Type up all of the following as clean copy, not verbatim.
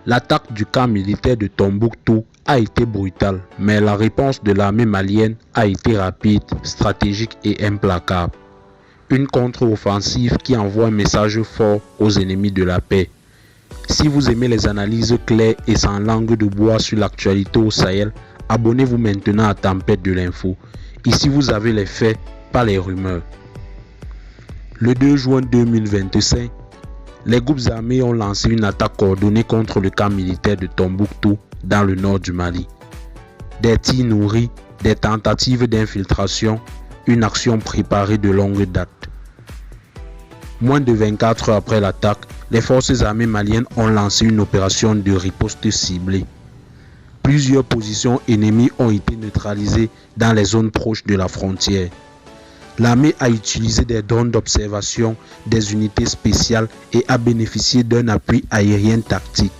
L'attaque du camp militaire de Tombouctou a été brutale, mais la réponse de l'armée malienne a été rapide, stratégique et implacable. Une contre-offensive qui envoie un message fort aux ennemis de la paix. Si vous aimez les analyses claires et sans langue de bois sur l'actualité au Sahel, abonnez-vous maintenant à Tempête de l'info. Ici vous avez les faits, pas les rumeurs. Le 2 juin 2025, les groupes armés ont lancé une attaque coordonnée contre le camp militaire de Tombouctou dans le nord du Mali. Des tirs nourris, des tentatives d'infiltration, une action préparée de longue date. Moins de 24 heures après l'attaque, les forces armées maliennes ont lancé une opération de riposte ciblée. Plusieurs positions ennemies ont été neutralisées dans les zones proches de la frontière. L'armée a utilisé des drones d'observation, des unités spéciales et a bénéficié d'un appui aérien tactique.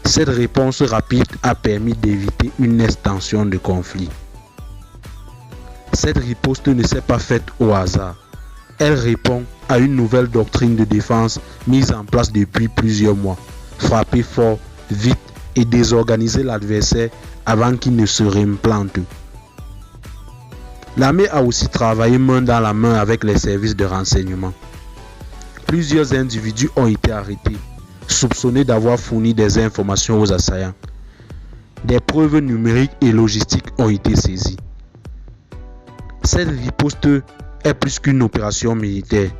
Cette réponse rapide a permis d'éviter une extension de conflit. Cette riposte ne s'est pas faite au hasard. Elle répond à une nouvelle doctrine de défense mise en place depuis plusieurs mois. Frapper fort, vite et désorganiser l'adversaire avant qu'il ne se réimplante. L'armée a aussi travaillé main dans la main avec les services de renseignement. Plusieurs individus ont été arrêtés, soupçonnés d'avoir fourni des informations aux assaillants. Des preuves numériques et logistiques ont été saisies. Cette riposte est plus qu'une opération militaire,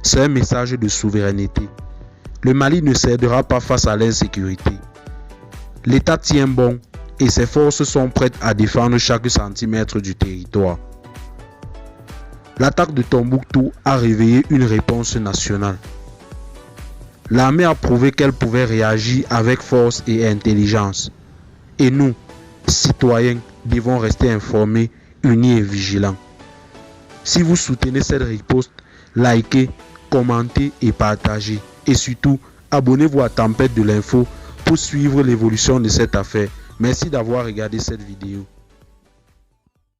c'est un message de souveraineté. Le Mali ne cédera pas face à l'insécurité. L'État tient bon et ses forces sont prêtes à défendre chaque centimètre du territoire. L'attaque de Tombouctou a réveillé une réponse nationale. L'armée a prouvé qu'elle pouvait réagir avec force et intelligence. Et nous, citoyens, devons rester informés, unis et vigilants. Si vous soutenez cette riposte, likez, commentez et partagez. Et surtout, abonnez-vous à Tempête de l'info pour suivre l'évolution de cette affaire. Merci d'avoir regardé cette vidéo.